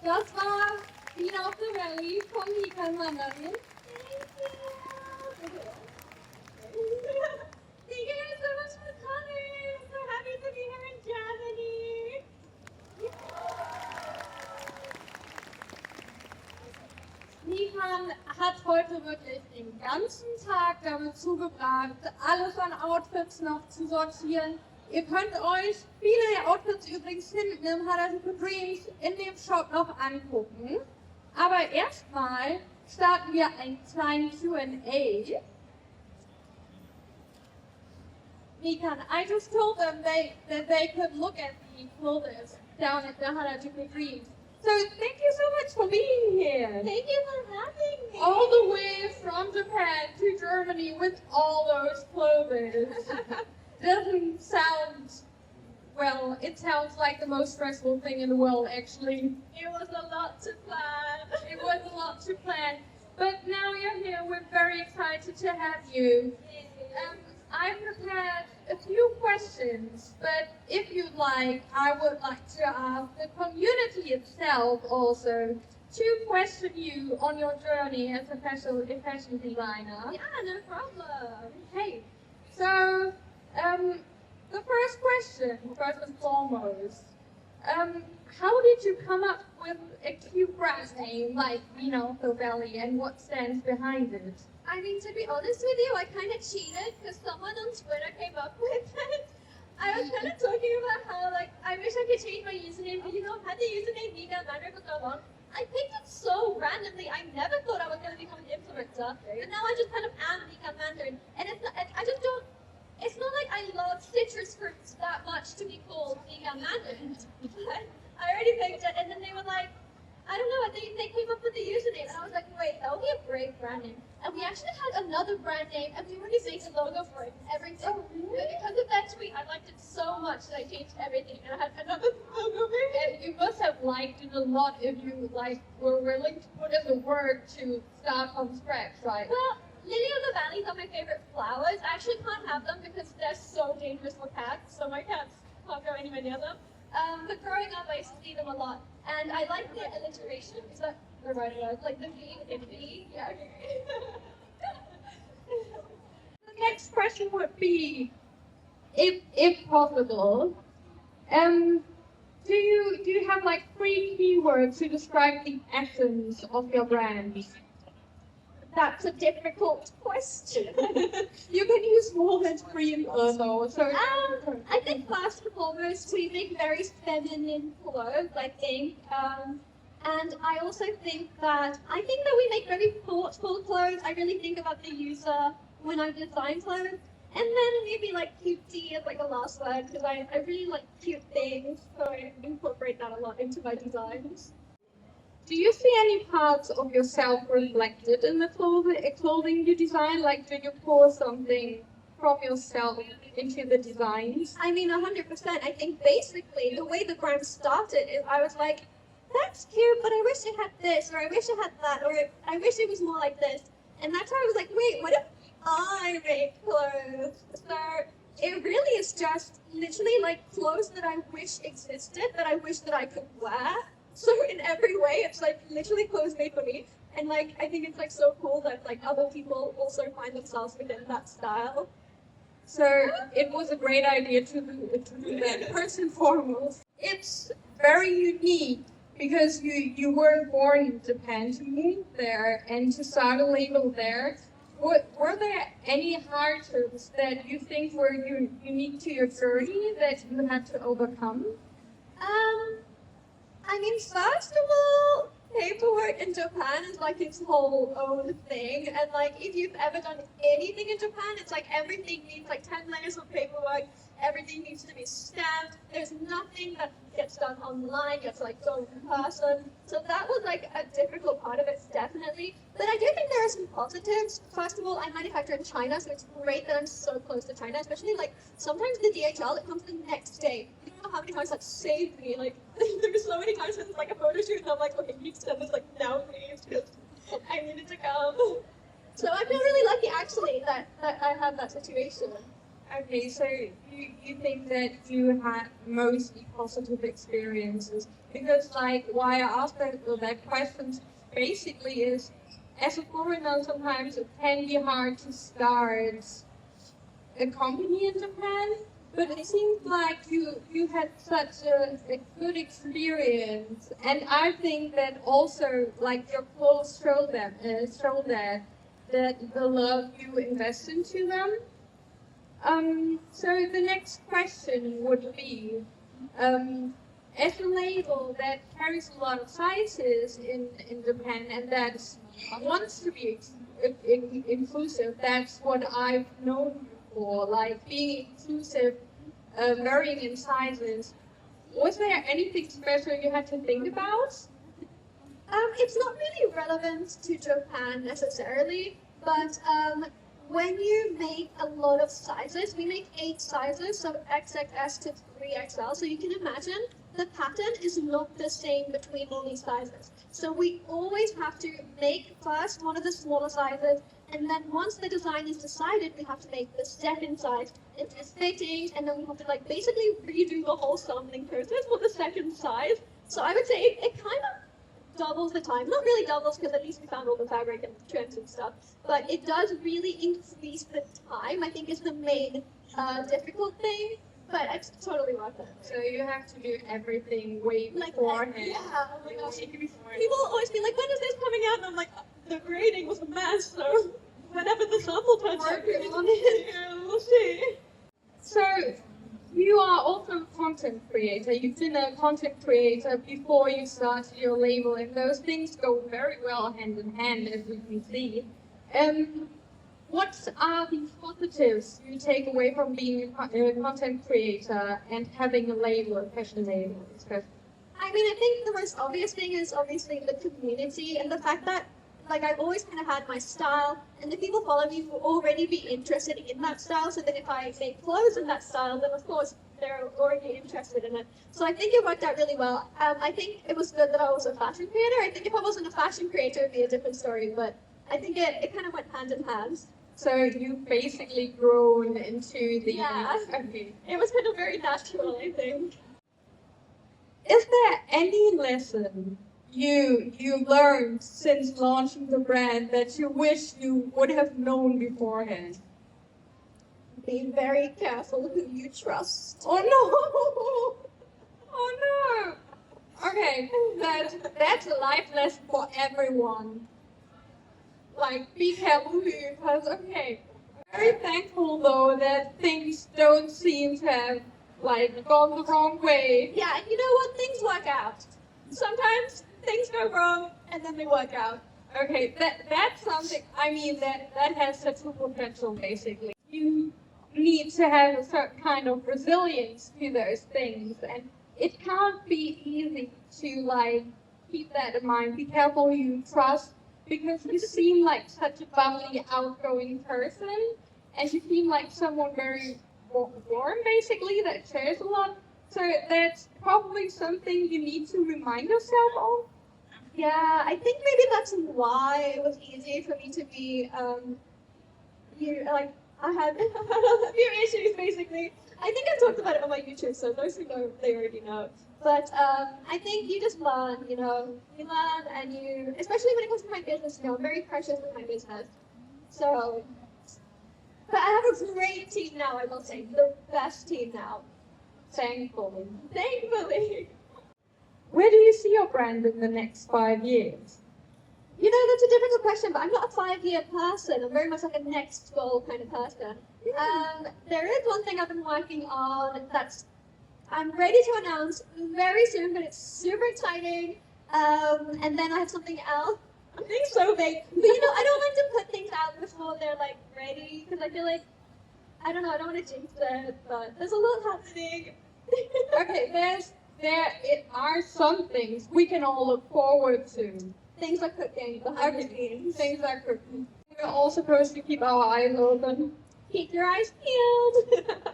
Das war Vina von Mikan Mandarin. Thank you guys so much for coming. I'm so happy to be here in Germany. Mikan hat heute wirklich den ganzen Tag damit zugebracht, alles an Outfits noch zu sortieren. Ihr könnt euch viele der Outfits übrigens hinten im Untitled Dreams in dem Shop noch angucken. Aber erstmal starten wir einen kleinen QnA. Mikan, I just told them that they could look at the clothes down at the Untitled Dreams. So thank you so much for being here. Thank you for having me. All the way from Japan to Germany with all those clothes. Doesn't sound, well, it sounds like the most stressful thing in the world, actually. It was a lot to plan. It was a lot to plan. But now you're here, we're very excited to have you. I prepared a few questions, but if you'd like, I would like to ask the community itself also to question you on your journey as a fashion designer. Yeah, no problem. Okay, so the first question, first and foremost, how did you come up with a cute brand name like Vina and what stands behind it? I mean, to be honest with you, I kind of cheated because someone on Twitter came up with it. I was kind of talking about how, like, I wish I could change my username, but I've had the username Mikan Mandarin for so long. I picked it so randomly. I never thought I was going to become an influencer, but now I just kind of am Mikan Mandarin. And I just don't. It's not like I love citrus fruits that much to be called Mikan Mandarin. I already picked it, and then they were like, I don't know, they came up with the username, and I was like, wait, that would be a great brand name. And we actually had another brand name, and we already made a logo for it, everything. Oh, really? But because of that tweet, I liked it so much that I changed everything, and I had another logo. And you must have liked it a lot if you were willing to put in the work to start from scratch, right? Well, lily of the valleys are my favorite flowers. I actually can't have them because they're so dangerous for cats, so my cats can't go anywhere near them. But growing up, I used to see them a lot, and I like the alliteration. Is that the right word? Like the V with the V? Yeah, okay. The next question would be, if possible, do you have like 3 keywords to describe the essence of your brand? That's a difficult question. You can use more than 3 though. So I think first and foremost, we make very feminine clothes, I think. And I also think that we make very thoughtful clothes. I really think about the user when I design clothes. And then maybe like cutesy as like a last word, because I really like cute things, so I incorporate that a lot into my designs. do you see any parts of yourself reflected in the clothing you design? Like, do you pour something from yourself into the designs? I mean, 100%. I think basically the way the brand started is I was like, that's cute, but I wish it had this, or I wish it had that, or I wish it was more like this. And that's how I was like, wait, what if I make clothes? So it really is just literally like clothes that I wish existed, that I wish that I could wear. So in every way, it's like literally clothes made for me. And like, I think it's like so cool that like other people also find themselves within that style. So it was a great idea to do that first and foremost. It's very unique because you were born in Japan, to move there and to start a label there. Were there any hardships that you think were unique to your journey that you had to overcome? I mean, first of all, paperwork in Japan is like its whole own thing. And like, if you've ever done anything in Japan, it's like everything needs like 10 layers of paperwork. Everything needs to be stamped. There's nothing that gets done online. You have to like go in person. So that was like a difficult part of it, definitely. But I do think there are some positives. First of all, I manufacture in China, so it's great that I'm so close to China. Especially like sometimes the DHL, it comes the next day. You don't know how many times that saved me. Like there were so many times when it's like a photo shoot, and I'm like, okay, you need to send this like now, please, because I needed to come. So I feel really lucky actually that I have that situation. Okay, so you think that you had mostly positive experiences because, like, why I asked that question basically is, as a foreigner, sometimes it can be hard to start a company in Japan, but it seems like you had such a good experience, and I think that also like your clothes show that the love you invest into them. So the next question would be, as a label that carries a lot of sizes in Japan and that wants to be inclusive, that's what I've known you for, like being inclusive, varying in sizes. Was there anything special you had to think about? It's not really relevant to Japan necessarily, but when you make a lot of sizes, we make 8 sizes, so XXS to 3XL, so you can imagine the pattern is not the same between all these sizes. So we always have to make first one of the smaller sizes, and then once the design is decided, we have to make the second size into fittings, and then we have to like basically redo the whole sampling process for the second size. So I would say it kind of doubles the time. Not really doubles because at least we found all the fabric and trends and stuff, but it does really increase the time, I think is the main difficult thing, but it's totally worth it. So you have to do everything way beforehand. Yeah, oh my gosh. People always be like, when is this coming out? And I'm like, the grading was a mess, so whenever the sample turns out, we'll see. So you are also a content creator. You've been a content creator before you started your label, and those things go very well hand in hand, as we can see. What are the positives you take away from being a content creator and having a label, a fashion label, especially? I mean, I think the most obvious thing is obviously the community and the fact that, like, I've always kind of had my style, and the people follow me will already be interested in that style, so that if I make clothes in that style, then of course they're already interested in it. So I think it worked out really well. I think it was good that I was a fashion creator. I think if I wasn't a fashion creator, it would be a different story, but I think it kind of went hand in hand. So you've basically grown into the... Yeah. Okay. It was kind of very natural, I think. Is there any lesson you learned since launching the brand that you wish you would have known beforehand? Be very careful who you trust. Oh no! Oh no! Okay, that's a life lesson for everyone. Like, be careful who you trust. Okay. Very thankful though that things don't seem to have like gone the wrong way. Yeah, and you know what? Things work out. Sometimes things go wrong and then they work out. Okay, that's something, I mean, that has such a potential, basically. You need to have a certain kind of resilience to those things, and it can't be easy to, like, keep that in mind. Be careful who you trust, because you seem like such a bubbly, outgoing person, and you seem like someone very warm, basically, that shares a lot. So that's probably something you need to remind yourself of. Yeah, I think maybe that's why it was easy for me to be, I had a few issues, basically. I think I talked about it on my YouTube, so those who know, they already know. But I think you just learn, you learn and you, especially when it comes to my business, I'm very precious with my business. So, but I have a great team now, I will say, the best team now. Thankfully. Thankfully. Where do you see your brand in the next 5 years? That's a difficult question, but I'm not a 5-year person. I'm very much like a next goal kind of person. There is one thing I've been working on that's I'm ready to announce very soon, but it's super exciting. And then I have something else. I'm being so vague. But I don't like to put things out before they're like ready, because I feel like, I don't know, I don't want to jinx it, but there's a lot happening. Okay, there are some things we can all look forward to. Things are cooking behind the scenes. Things are cooking. We're all supposed to keep our eyes open. Keep your eyes peeled.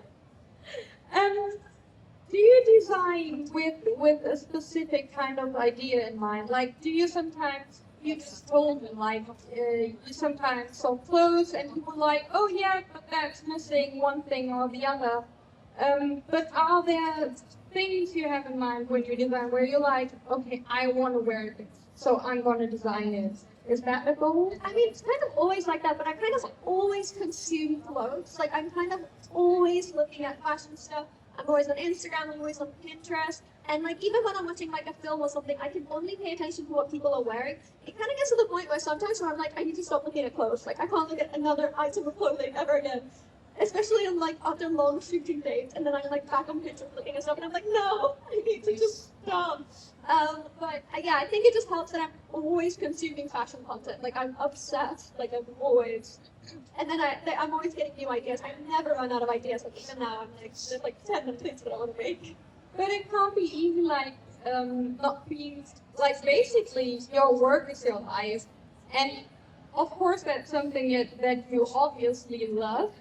Do you design with a specific kind of idea in mind? Like, do you sometimes you just told me, like, you sometimes saw clothes and you were like, oh yeah, but that's missing one thing or the other. But are there things you have in mind when you design where you're like, okay, I want to wear this, so I'm going to design it? Is that the goal? I mean, it's kind of always like that, but I kind of always consume clothes. Like, I'm kind of always looking at fashion stuff. I'm always on Instagram, I'm always on Pinterest. And like, even when I'm watching like a film or something, I can only pay attention to what people are wearing. It kind of gets to the point where sometimes where I'm like, I need to stop looking at clothes. Like, I can't look at another item of clothing ever again. Especially on like after long shooting dates, and then I'm like back on Pinterest looking at stuff, and I'm like, no, I need to just stop. But yeah, I think it just helps that I'm always consuming fashion content. Like I'm obsessed. Like I'm always, and then I'm always getting new ideas. I never run out of ideas. Like even now, I'm like there's like 10 things that I want to make. But it can't be easy, like not being like basically your work is your life, and of course that's something that you obviously love.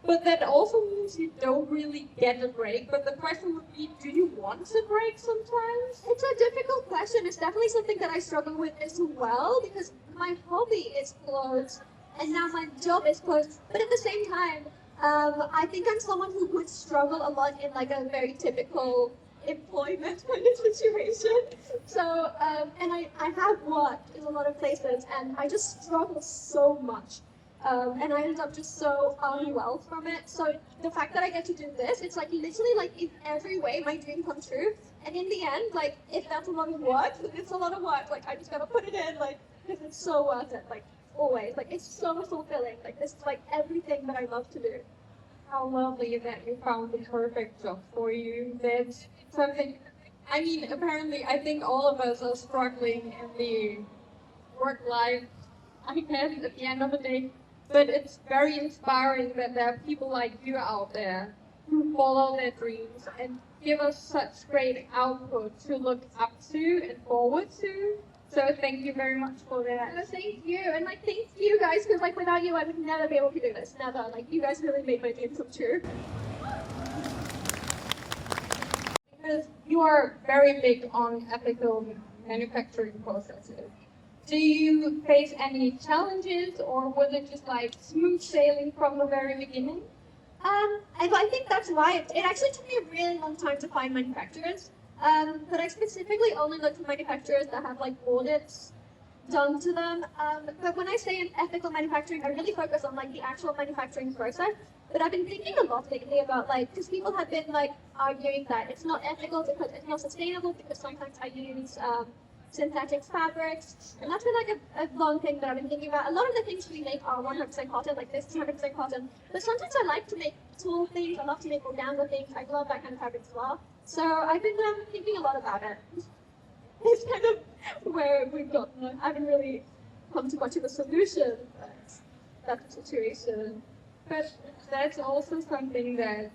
But that also means you don't really get a break. But the question would be, do you want a break sometimes? It's a difficult question. It's definitely something that I struggle with as well because my hobby is clothes and now my job is clothes. But at the same time, I think I'm someone who would struggle a lot in like a very typical employment kind of situation. So, and I have worked in a lot of places and I just struggle so much. And I ended up just so unwell from it. So the fact that I get to do this, it's like literally like in every way my dream comes true. And in the end, like if that's a lot of work, then it's a lot of work. Like I just gotta put it in, like because it's so worth it. Like always, like it's so fulfilling. Like this is like everything that I love to do. How lovely that you found the perfect job for you. That's something. I mean, apparently, I think all of us are struggling in the work life. I guess at the end of the day. But it's very inspiring that there are people like you out there who follow their dreams and give us such great output to look up to and forward to. So thank you very much for that. No, thank you, and like thank you guys, because like without you, I would never be able to do this. Never. Like you guys really made my dream come true. Because you are very big on ethical manufacturing processes. Do you face any challenges, or was it just like smooth sailing from the very beginning? I think that's why it actually took me a really long time to find manufacturers. But I specifically only look for manufacturers that have like audits done to them. But when I say in ethical manufacturing, I really focus on like the actual manufacturing process. But I've been thinking a lot lately about like, because people have been like arguing that it's not ethical because it's not sustainable because sometimes I use synthetic fabrics, and that's been like a long thing that I've been thinking about. A lot of the things we make are 100% cotton, like this is 100% cotton, but sometimes I like to make tulle things, I love to make organza things, I love that kind of fabric as well. So I've been thinking a lot about it. It's kind of where we've gotten, I haven't really come to much of a solution, but that's the situation. But that's also something that,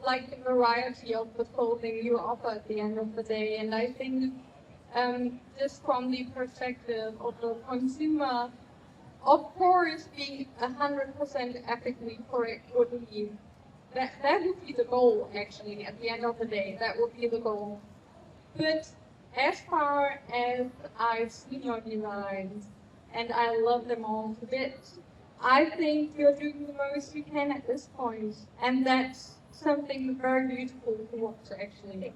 like the variety of the clothing you offer at the end of the day, and I think just from the perspective of the consumer, of course, being 100% ethically correct would be that would be the goal. Actually, at the end of the day, that would be the goal. But as far as I've seen your designs, and I love them all to bits, I think you're doing the most you can at this point, and that's something very beautiful to watch, actually.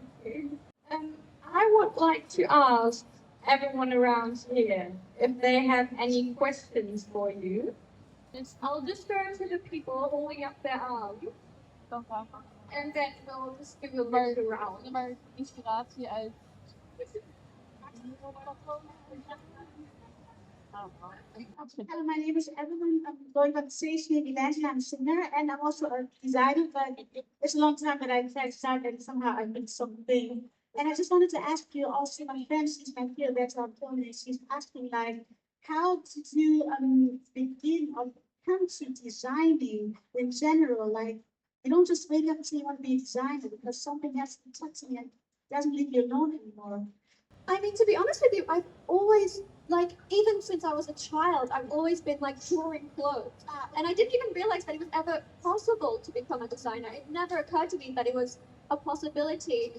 I would like to ask everyone around here if they have any questions for you. I'll just go to the people holding up their arms, and then we'll just do a little round. Maar inspiratie uit. Hello, my name is Evelyn. I'm going by the stage name Evangeline. I'm a singer and I'm also a designer, but it's a long time that I've started and somehow I've been something. And I just wanted to ask you also, my friend, she's my peer that's on QnA, she's asking like how did you begin or come to designing in general? Like you don't just wake up and say you want to be a designer because something has to touch you and doesn't leave you alone anymore. I mean, to be honest with you, I've always, like, even since I was a child, I've always been, like, drawing clothes. And I didn't even realize that it was ever possible to become a designer. It never occurred to me that it was a possibility.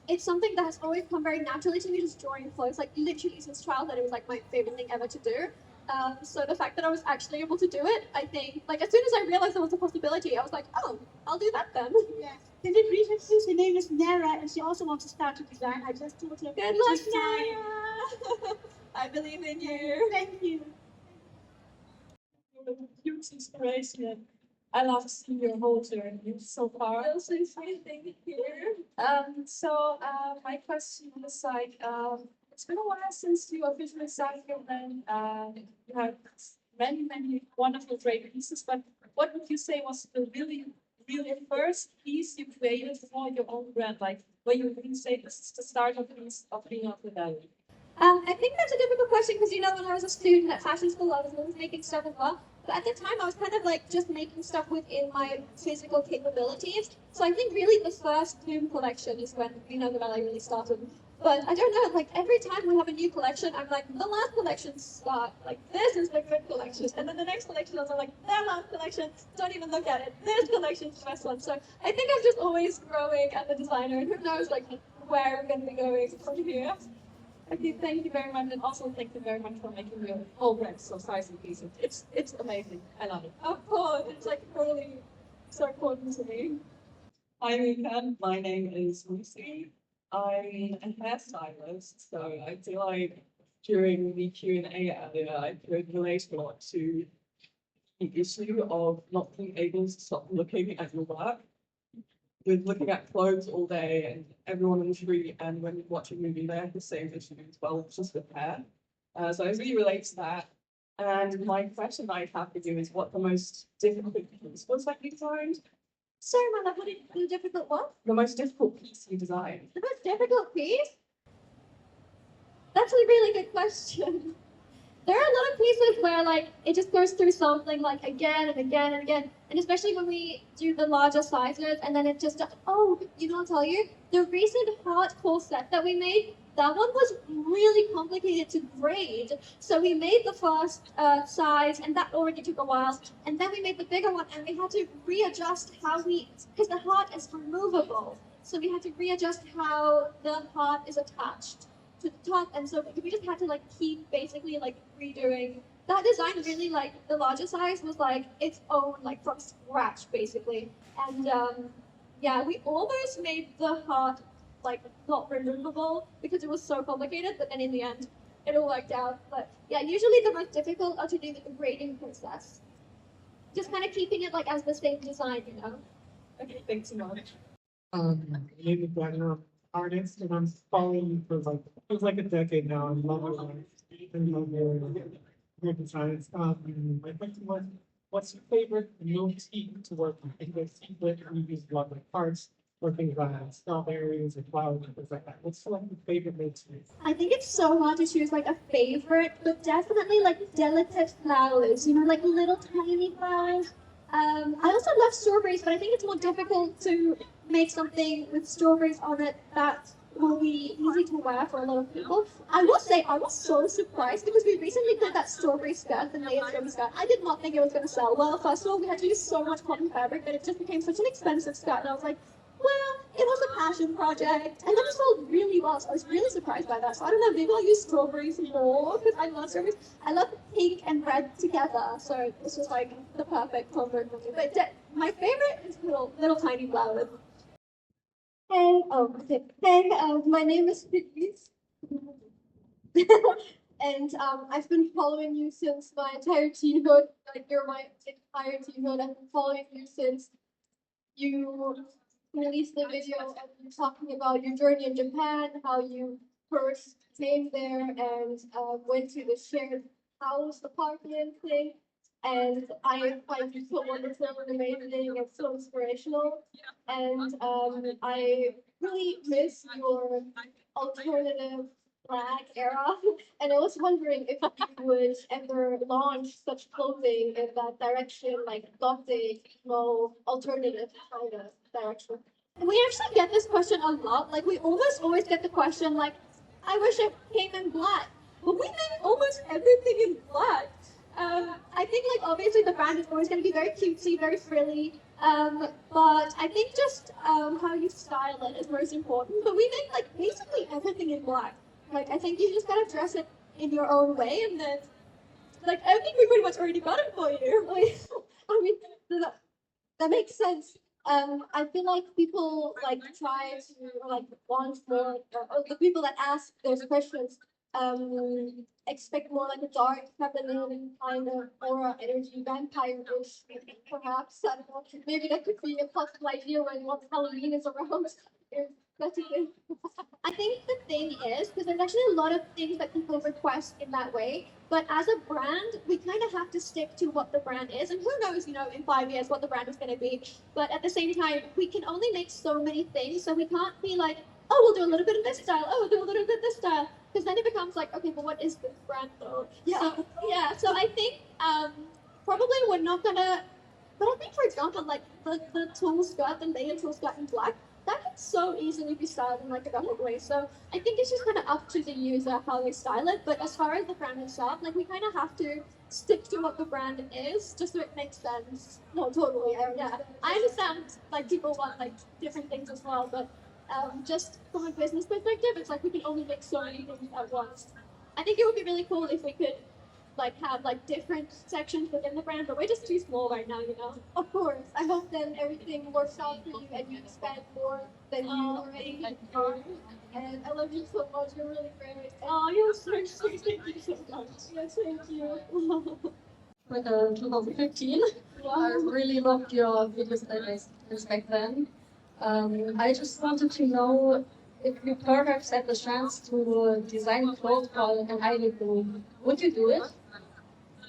it's something that has always come very naturally to me, just drawing clothes. Like literally since childhood, it was like my favorite thing ever to do. So the fact that I was actually able to do it, I think, like as soon as I realized there was a possibility, I was like, oh, I'll do that then. Yeah. Can you brief introduce? Her name is Nara, and she also wants to start to design. I just told her. Good luck, just time. Nara. I believe in you. Thank you. You're a huge inspiration. I love seeing your whole journey so far. Also, thank you. My question is like, it's been a while since you officially started your brand. You have many wonderful, great pieces. But what would you say was the really first piece you created for your own brand? Like, where you really say this is the start of being of the value. I think that's a difficult question because, you know, when I was a student at fashion school, I was always making stuff as well. But at the time, I was kind of like just making stuff within my physical capabilities. So I think really the first Bloom collection is when, you know, the ballet really started. But I don't know, like every time we have a new collection, I'm like, the last collection start, like this is the good collection. And then the next collection, I'm like, the last collection, don't even look at it. This collection's the best one. So I think I'm just always growing as a designer, and who knows like where I'm going to be going from here. Okay, thank you very much, and also thank you very much for making your whole brand so nice and decent. It's amazing. I love it. Of course, it's like really so important to me. Hi, Mikan. My name is Lucy. I'm a hairstylist, so I feel like during the Q&A earlier, I could relate a lot to the issue of not being able to stop looking at your work. With looking at clothes all day and everyone on the street, and when you watch a movie, they have the same issue as well, just with hair. So I really relate to that. And my question I have for you is what the most difficult piece was that you designed? Sorry, my love, what did the difficult one? The most difficult piece you designed? The most difficult piece? That's a really good question. There are a lot of pieces where like it just goes through something like again and again and again, and especially when we do the larger sizes, and then it just oh, you know, I'll tell you, the recent hardcore set that we made, that one was really complicated to grade. So we made the first size, and that already took a while, and then we made the bigger one, and we had to readjust how because the heart is removable, so we had to readjust how the heart is attached to the top, and so we just had to like keep basically like redoing that design. Really, like the larger size was like its own, like from scratch basically. And yeah, we almost made the heart like not removable because it was so complicated, but then in the end it all worked out. But yeah, usually the most difficult are to do with the grading process, just kind of keeping it like as the same design, you know. Okay, thanks so much. My name is Vina, artist, and I'm following you for like it was like a decade now. I love your work and love your designs. My question was, what's your favorite motif to work on? If you secret, you use a lot like hearts or things like strawberries or flowers and things like that. What's like your favorite motif? I think it's so hard to choose like a favorite, but definitely like delicate flowers, you know, like little tiny flowers. I also love strawberries, but I think it's more difficult to make something with strawberries on it that will be easy to wear for a lot of people. I will say I was so surprised because we recently did that strawberry skirt, the layered strawberry skirt. I did not think it was going to sell well. First of all, we had to use so much cotton fabric that it just became such an expensive skirt, and I was like, well, it was a passion project, and then it sold really well, so I was really surprised by that. So I don't know, maybe I'll use strawberries more, because I love strawberries. I love pink and red together, so this was like the perfect combo for me. But my favorite is little tiny flowers. Hey, my name is Pitties. And I've been following you since my entire teenhood. Like, you're my entire teenhood. I've been following you since you released the video of you talking about your journey in Japan, how you first came there and went to the shared house apartment thing. And I find you so wonderful and amazing and so inspirational. And I really miss your alternative Black era. And I was wondering if you would ever launch such clothing in that direction, like Gothic, alternative kind of direction. And we actually get this question a lot. Like, we almost always get the question, like, I wish it came in black. But we make almost everything in black. I think like obviously the brand is always going to be very cutesy, very frilly. But I think just how you style it is most important. But we make like basically everything in black. Like I think you just gotta dress it in your own way, and then like I think we pretty much already got it for you. Like, I mean, that makes sense. I feel like people like try to like want more, or the people that ask those questions expect more like a dark, feminine kind of aura, energy, vampire-ish, perhaps. I don't know. Maybe that could be a possible idea when once Halloween is around. If that's a thing. I think the thing is, because there's actually a lot of things that people request in that way, but as a brand, we kind of have to stick to what the brand is, and who knows, in 5 years what the brand is going to be. But at the same time, we can only make so many things, so we can't be like, oh, we'll do a little bit of this style, oh, we'll do a little bit of this style, because then it becomes like, okay, but what is this brand though? Yeah. So I think probably we're not gonna, but I think for example, like the tool skirt, the layered tool skirt in black, that can so easily be styled in like a double way. So I think it's just kind of up to the user how they style it. But as far as the brand itself, like we kind of have to stick to what the brand is, just so it makes sense. No, totally. Yeah, I understand. Like people want like different things as well, but just from a business perspective, it's like we can only make so many things at once. I think it would be really cool if we could like have like different sections within the brand, but we're just too small right now. Of course. I hope then everything works out for you and you spend more than you already earned. And I love you so much. You're really great. Oh, you're so sweet. Thank you so much. Yes, thank you. With 2015, I really loved your videos back then. I just wanted to know if you perhaps had the chance to design clothes for an idol group, would you do it?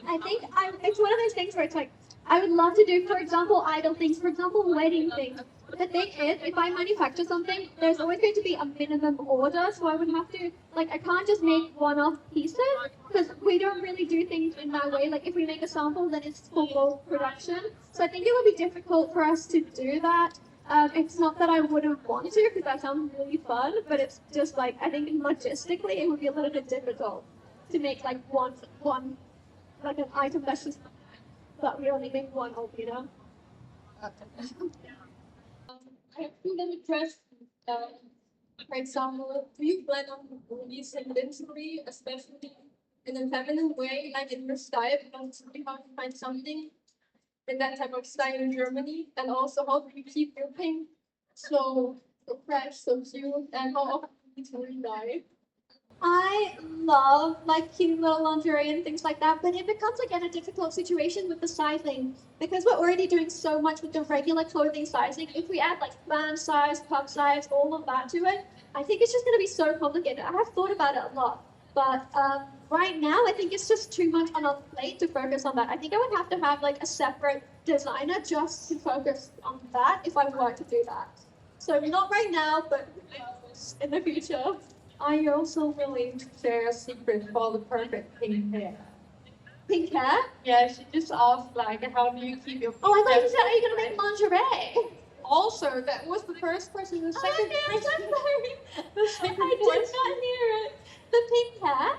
I think it's one of those things where it's like, I would love to do, for example, idol things, for example, wedding things. But the thing is, if I manufacture something, there's always going to be a minimum order, so I would have to, like, I can't just make one-off pieces, because we don't really do things in that way. Like, if we make a sample, then it's full bulk production. So I think it would be difficult for us to do that. It's not that I wouldn't want to, because that sounds really fun, but it's just like, I think logistically it would be a little bit difficult to make like one like an item that's just, but we only make one of, I have two little questions. For example, do you plan on releasing lingerie, especially in a feminine way, like in your style? Because we have to find something in that type of style in Germany. And also, how do you keep your pink so fresh, so cute, and how often do you re-dye? I love like cute little lingerie and things like that, but it becomes again a difficult situation with the sizing because we're already doing so much with the regular clothing sizing. If we add like band size, cup size, all of that to it, I think it's just going to be so complicated. I have thought about it a lot, but right now I think it's just too much on our plate to focus on that. I think I would have to have like a separate designer just to focus on that if I were to do that. So not right now, but in the future. Are you also willing to share a secret for the perfect pink hair? Pink hair? Yeah, she just asked like, how do you keep your pink Oh, I thought hair? you said, are you going to make lingerie? Also, that was the first question. The second I'm so question. sorry. The second I did question. not hear it. The pink hair.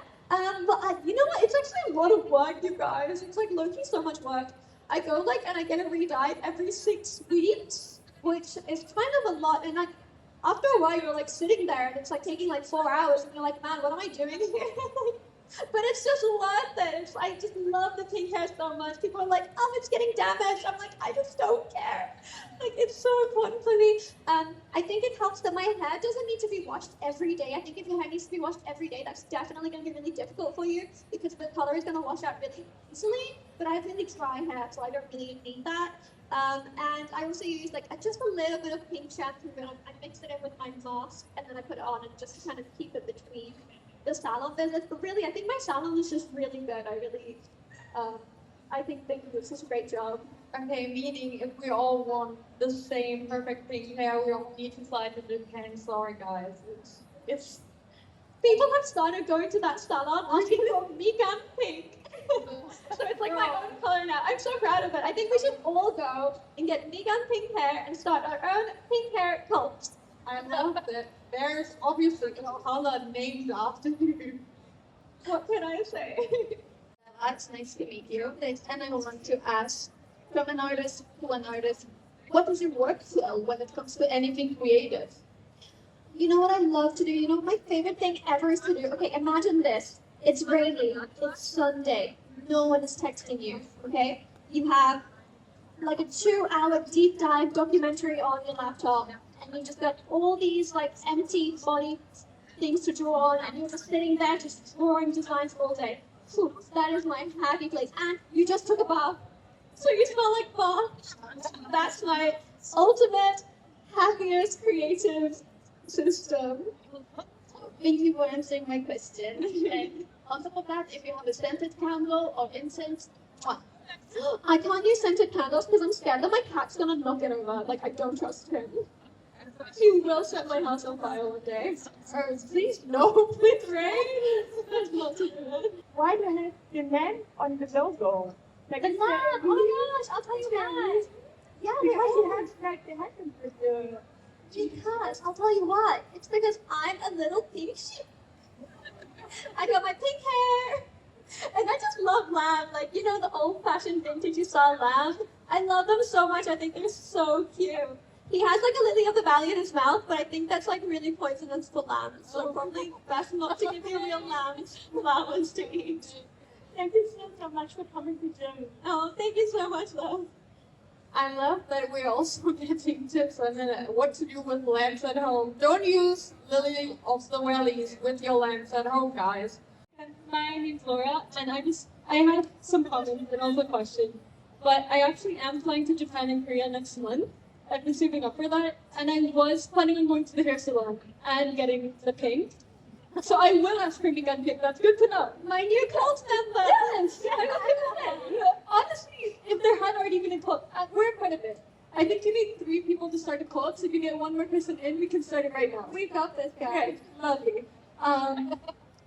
But you know what? It's actually a lot of work, you guys. It's like low-key so much work. I go like and I get it re-dyed every 6 weeks, which is kind of a lot. And like after a while, you're like sitting there and it's like taking like 4 hours, and you're like, man, what am I doing here? But it's just worth it. I just love the pink hair so much. People are like, oh, it's getting damaged. I'm like, I just don't care. Like, it's so important for me. I think it helps that my hair doesn't need to be washed every day. I think if your hair needs to be washed every day, that's definitely going to be really difficult for you because the color is going to wash out really easily. But I have really dry hair, so I don't really need that. And I also use like just a little bit of pink shampoo, and I mix it in with my mask, and then I put it on and just kind of keep it between the salon visits. But really, I think my salon is just really good. I think they do such a great job. Okay, meaning if we all want the same perfect pink hair, we all need to fly to Japan. Sorry, guys. It's People have started going to that salon asking for Mikan pink. So it's like my own color now. I'm so proud of it. I think we should all go and get Mikan pink hair and start our own pink hair cult. I love that. There's obviously a color named after you. What can I say? It's nice to meet you. And I want to ask, from an artist to an artist, what is your workflow when it comes to anything creative? You know what I love to do? You know, my favorite thing ever is to do. Okay, imagine this. It's raining. It's Sunday. No one is texting you. Okay? You have like a 2-hour deep dive documentary on your laptop, and you just got all these like empty body things to draw on, and you're just sitting there just drawing designs all day. Phew, that is my happy place. And you just took a bath, so you smell like bath. That's my ultimate happiest creative system. Thank you for answering my question. And on top of that, if you have a scented candle or incense, I can't use scented candles because I'm scared that my cat's gonna knock it over. Like, I don't trust him. He will set my house on fire one day. Please, no, please, right? That's not too good. Why do you have the man on the logo? Like, The lamp! Oh my gosh, I'll tell you that. Yeah, because he they're has like the hand with the. Because, I'll tell you what, it's because I'm a little pink sheep. I got my pink hair. And I just love lamb, like, you know, the old-fashioned vintage style lamb. I love them so much. I think they're so cute. He has like a lily of the valley in his mouth, but I think that's like really poisonous for lambs. So probably best not to give the real lambs flowers to eat. Thank you so much for coming to Germany. Oh, thank you so much, love. I love that we're also getting tips on what to do with lamps at home. Don't use lily of the valleys with your lamps at home, guys. My name's Laura, and I have some comments and also a question. But I actually am flying to Japan and Korea next month. I've been saving up for that, and I was planning on going to the hair salon and getting the pink. So I will ask for Mikan pink. That's good to know. My new cult member. Yes, honestly, if there had already been a club, we're quite a bit. I think you need 3 people to start a club, so if you get one more person in, we can start it right now. We've got this, guys. Okay, lovely.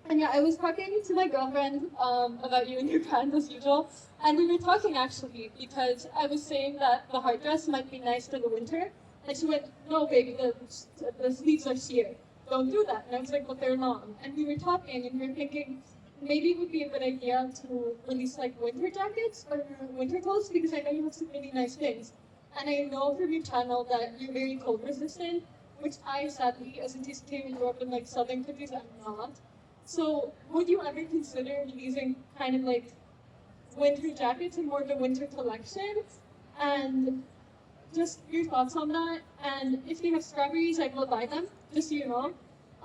And yeah, I was talking to my girlfriend about you and your band as usual, and we were talking actually because I was saying that the heart dress might be nice for the winter. And she went, "No, baby, the sleeves are sheer. Don't do that." And I was like, "But they're long." And we were talking, and we were thinking maybe it would be a good idea to release like winter jackets or winter clothes because I know you have some really nice things. And I know from your channel that you're very cold resistant, which I sadly, as a TCK, we grew up in like southern countries, I'm not. So would you ever consider releasing kind of like winter jackets in more of a winter collection? And just your thoughts on that. And if you have strawberries, I will buy them, just so you know.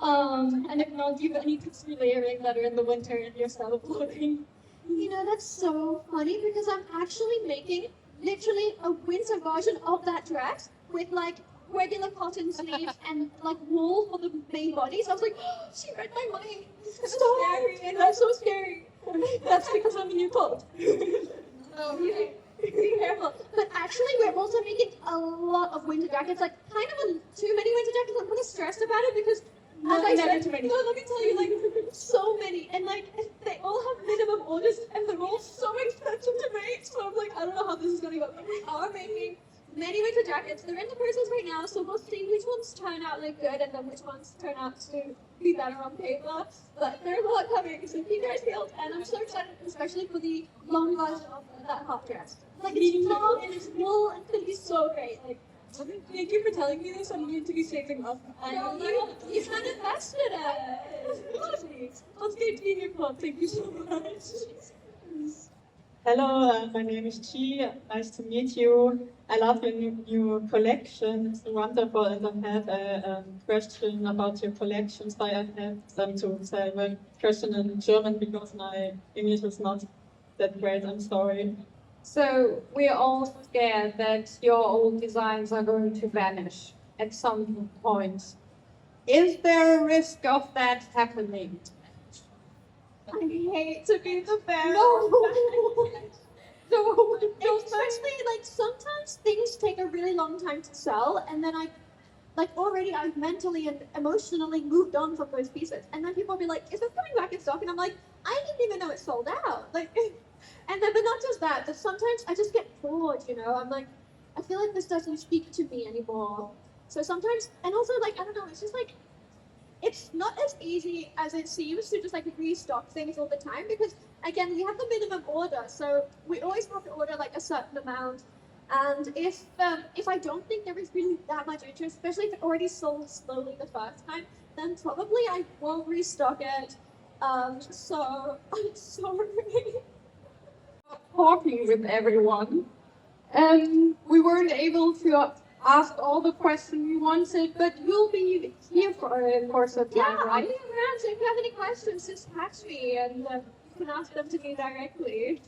And if not, do you have any tips for layering that are in the winter in your style of clothing? You know, that's so funny because I'm actually making literally a winter version of that dress with like regular cotton sleeves and like wool for the main body. So I was like, oh, she read my mind. That's so scary. And that's so scary. That's because I'm a new coat. Okay. Be careful. But actually, we're also making a lot of winter jackets. Like, kind of too many winter jackets. I'm kind of stressed about it because, as I said, too many. no, let me tell you, like, so many. And, like, they all have minimum orders, and they're all so expensive to make. So I'm like, I don't know how this is going to go. But we are making many winter jackets. They're in the process right now, so we'll see which ones turn out like good and then which ones turn out to be better on paper. But there's a lot coming, so keep your eyes peeled. And I'm so excited, especially for the long version of that hot dress. Like, it's long and it's wool, and it's going to be so great. Like, Thank you for telling me this. I need to be saving up. no, you kind of invested it. Let's get to your club. Thank you so much. Hello, my name is Chi. Nice to meet you. I love your new collection. It's wonderful. And I have a question about your collections, but I have to say one question in German because my English is not that great. I'm sorry. So we're all scared that your old designs are going to vanish at some point. Is there a risk of that happening? I hate to be the bearer. No. Especially, like, sometimes things take a really long time to sell, and then I've mentally and emotionally moved on from those pieces. And then people will be like, is this coming back in stock? And I'm like, I didn't even know it sold out. Like, and then, but not just that, but sometimes I just get bored, you know? I'm like, I feel like this doesn't speak to me anymore. So sometimes, and also, like, I don't know, it's just like, it's not as easy as it seems to just like restock things all the time because again, we have the minimum order, so we always have to order like a certain amount. And if I don't think there is really that much interest, especially if it already sold slowly the first time, then probably I won't restock it. So I'm sorry. Talking with everyone. We weren't able to ask all the questions we wanted, but you'll be here for some Yeah, time, I'll right? be around. So if you have any questions, just catch me and you can ask them to me directly.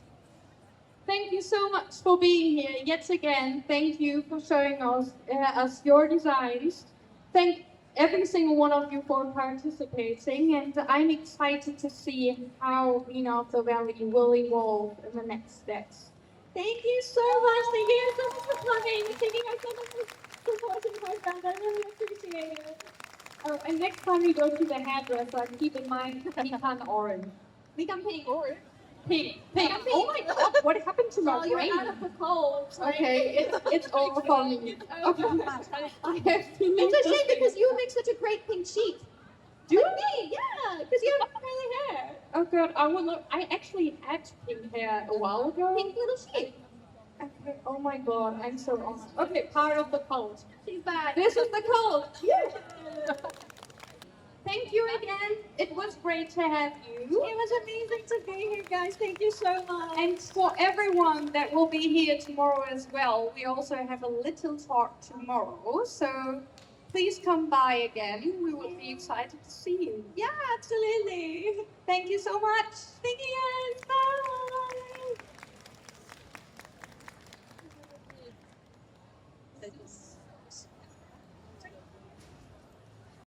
Thank you so much for being here yet again. Thank you for showing us your designs. Thank every single one of you for participating, and I'm excited to see how Vina of the Valley will evolve in the next steps. Thank you so much. Thank you so much for coming. Thank you guys so much for supporting my brand. I really appreciate it. Oh, and next time you go to the hairdresser, keep in mind Mikan orange. Mikan pink orange. Pink. Pink. Oh my god, what happened to my Oh, you're brain? out of the cold. Okay, it's over for me. Okay. I have to It's a shame because you make such a great pink sheet. do Like me, yeah, because you have curly hair. Oh god, I actually had pink hair a while ago. Pink little sheet. Okay, oh my god, I'm so honored. Okay, part of the cult. She's back. This is the cult. Yeah. Thank you again. It was great to have you. It was amazing to be here, guys. Thank you so much. And for everyone that will be here tomorrow as well, we also have a little talk tomorrow. So please come by again. We will be excited to see you. Yeah, absolutely. Thank you so much. Thank you, guys. Bye.